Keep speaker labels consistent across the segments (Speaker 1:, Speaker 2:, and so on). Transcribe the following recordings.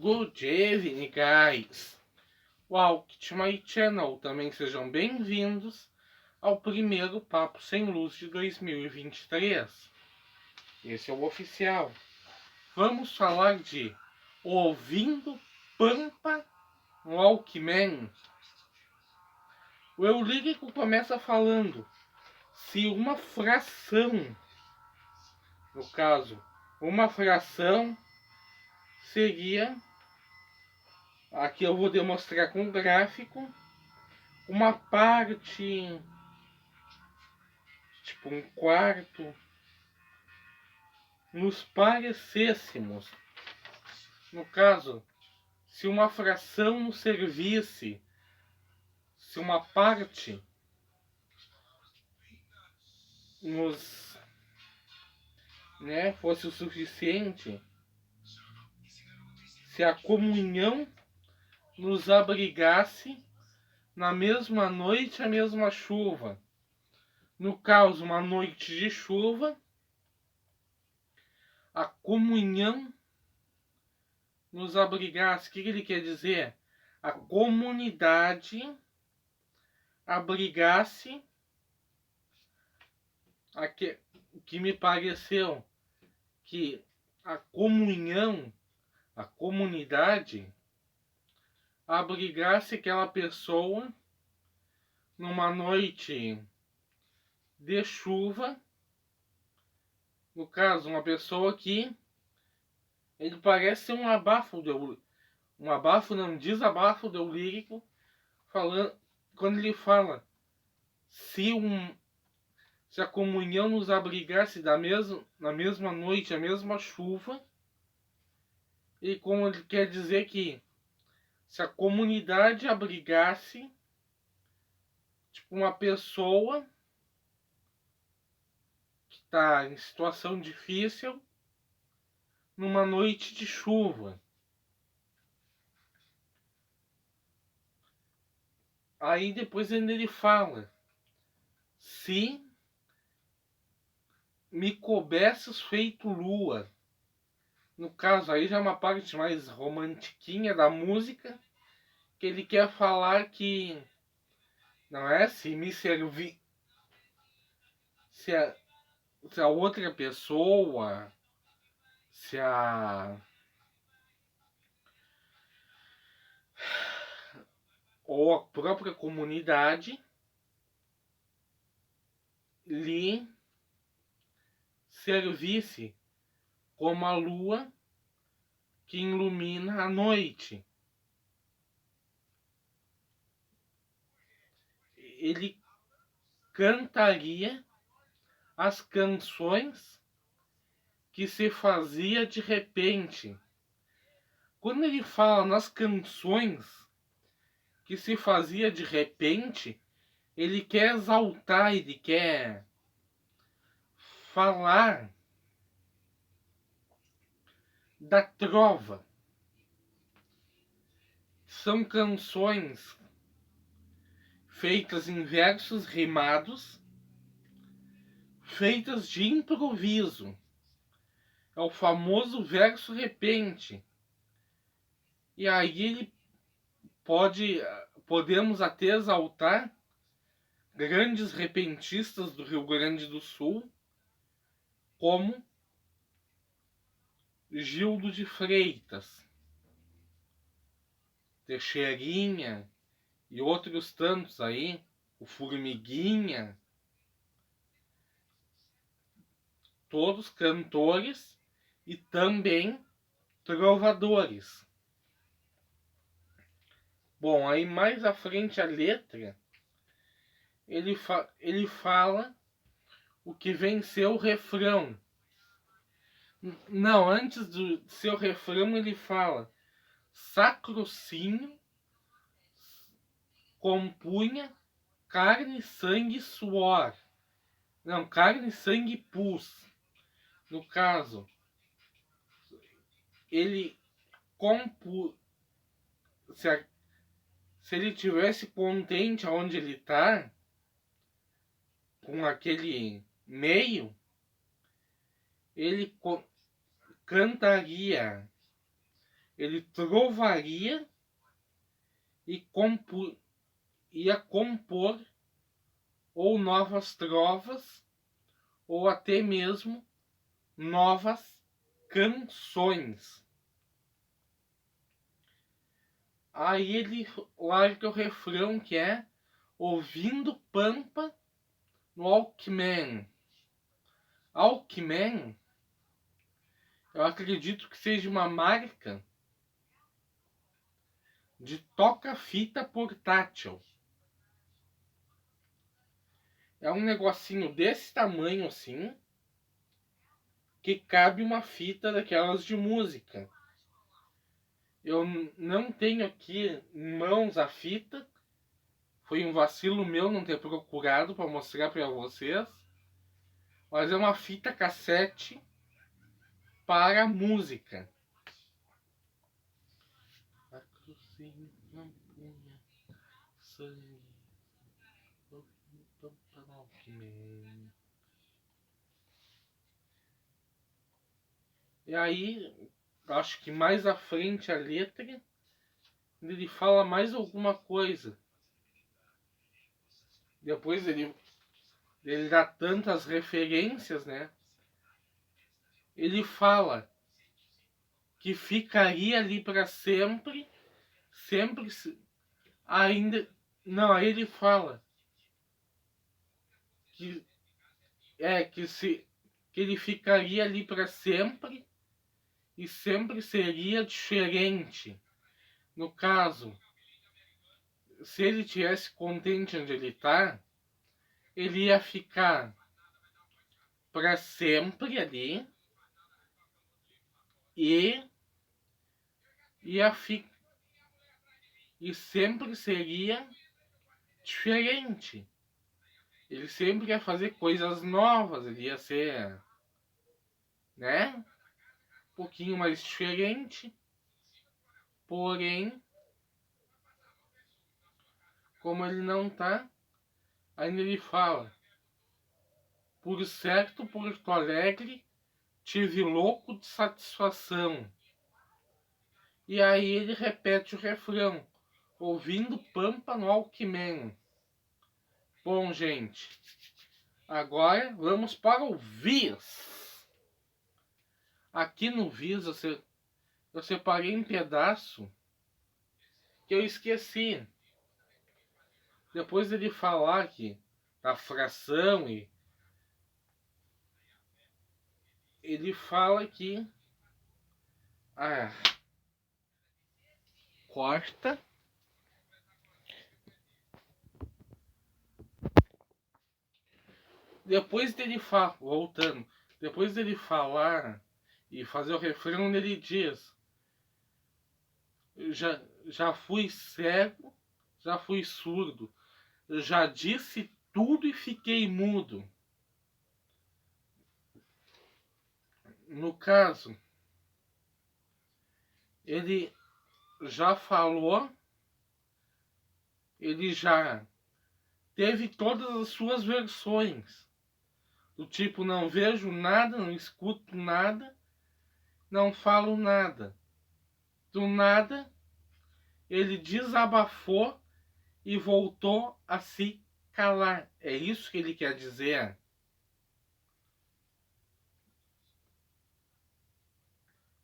Speaker 1: Good evening, guys! Welcome to my channel. Também sejam bem-vindos ao primeiro Papo Sem Luz de 2023. Esse é o oficial. Vamos falar de Ouvindo Pampa Walkman. O eu lírico começa falando: se uma fração, no caso, uma fração seria, aqui eu vou demonstrar com gráfico, uma parte, tipo um quarto, nos parecêssemos. No caso, se uma fração nos servisse, se uma parte nos, fosse o suficiente, se a comunhão nos abrigasse na mesma noite, a mesma chuva. No caso, uma noite de chuva, a comunhão nos abrigasse. O que ele quer dizer? A comunidade abrigasse o que me pareceu que a comunhão, a comunidade abrigasse aquela pessoa numa noite de chuva. No caso, uma pessoa que ele parece um abafo, desabafo do lírico, falando, quando ele fala se a comunhão nos abrigasse na mesma noite, a mesma chuva, e como ele quer dizer que se a comunidade abrigasse, tipo, uma pessoa que está em situação difícil numa noite de chuva. Aí depois ainda ele fala: se me coubesses feito lua. No caso, aí já é uma parte mais romantiquinha da música, que ele quer falar que não é se me servir, se a outra pessoa, se a ou a própria comunidade lhe servisse como a lua que ilumina a noite. Ele cantaria as canções que se fazia de repente. Quando ele fala nas canções que se fazia de repente, ele quer exaltar, ele quer falar da trova. São canções feitas em versos rimados, feitas de improviso. É o famoso verso repente. E aí podemos até exaltar grandes repentistas do Rio Grande do Sul, como Gildo de Freitas, Teixeirinha e outros tantos aí, o Formiguinha, todos cantores e também trovadores. Bom, aí mais à frente a letra, ele fala o que vem ser o refrão. Não, antes do seu refrão ele fala: sacrocínio compunha carne, sangue e suor. Não, carne, sangue e pus. No caso, ele se ele tivesse contente aonde ele está, com aquele meio, ele cantaria, ele trovaria e ia compor ou novas trovas ou até mesmo novas canções. Aí ele larga o refrão que é ouvindo Pampa no Walkman. Walkman, eu acredito que seja uma marca de toca-fita portátil. É um negocinho desse tamanho assim, que cabe uma fita daquelas de música. Eu não tenho aqui em mãos a fita. Foi um vacilo meu não ter procurado para mostrar para vocês. Mas é uma fita cassete para música. A cruzinha não punha sangue. E aí, acho que mais à frente a letra, ele fala mais alguma coisa. Depois ele dá tantas referências, né? Ele fala que ficaria ali para sempre, sempre ainda. Não, aí ele fala que que ele ficaria ali para sempre e sempre seria diferente. No caso, se ele tivesse contente onde ele está, ele ia ficar para sempre ali e ia e sempre seria diferente. Ele sempre ia fazer coisas novas, ele ia ser, né, um pouquinho mais diferente. Porém, como ele não tá, ainda ele fala: por certo, Porto Alegre, tive louco de satisfação. E aí ele repete o refrão, ouvindo Pampa no Walkman. Bom, gente, agora vamos para o Viz. Aqui no Viz eu separei um pedaço que eu esqueci. Depois ele falar aqui da fração e ele fala que corta. Depois dele voltando, depois dele falar e fazer o refrão, ele diz: já fui cego, já fui surdo, já disse tudo e fiquei mudo. No caso, ele já falou, ele já teve todas as suas versões. Do tipo, não vejo nada, não escuto nada, não falo nada. Do nada, ele desabafou e voltou a se calar. É isso que ele quer dizer.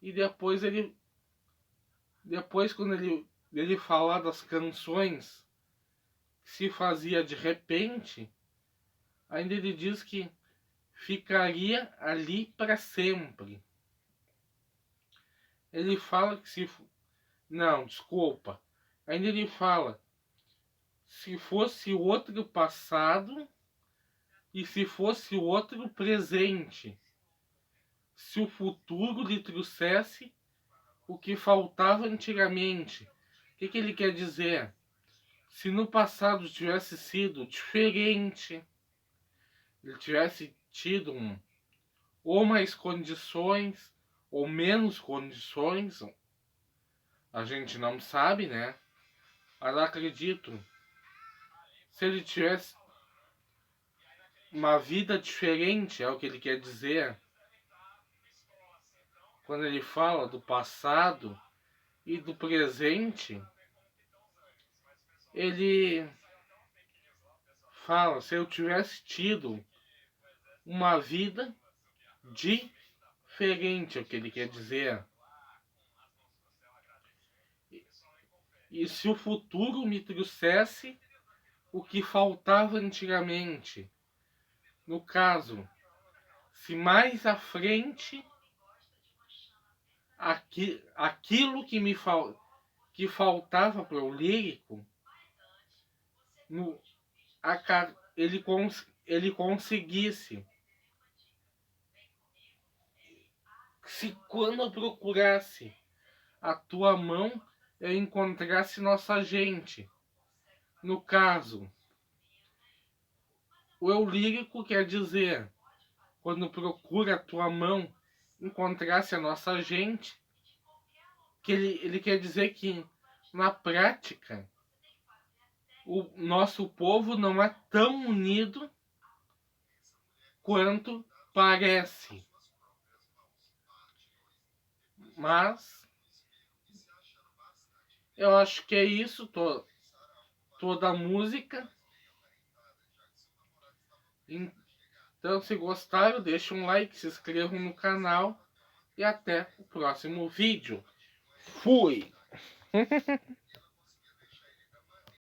Speaker 1: E depois quando ele falar das canções que se fazia de repente, ainda ele diz que ficaria ali para sempre. Ele fala que se... Não, desculpa. Ainda ele fala: se fosse outro passado e se fosse outro presente, se o futuro lhe trouxesse o que faltava antigamente. O que ele quer dizer? Se no passado tivesse sido diferente, ele tivesse tido ou mais condições ou menos condições, a gente não sabe, né? Mas acredito, se ele tivesse uma vida diferente, é o que ele quer dizer. Quando ele fala do passado, e do presente, ele fala, se eu tivesse tido uma vida diferente, é o que ele quer dizer. E se o futuro me trouxesse o que faltava antigamente. No caso, se mais à frente aquilo que faltava para o lírico, no, ele conseguisse. Se quando eu procurasse a tua mão, eu encontrasse nossa gente. No caso, o eu lírico quer dizer, quando procura a tua mão, encontrasse a nossa gente, que ele quer dizer que, na prática, o nosso povo não é tão unido quanto parece. Mas eu acho que é isso, toda a música. Então, se gostaram, deixem um like, se inscrevam no canal e até o próximo vídeo. Fui!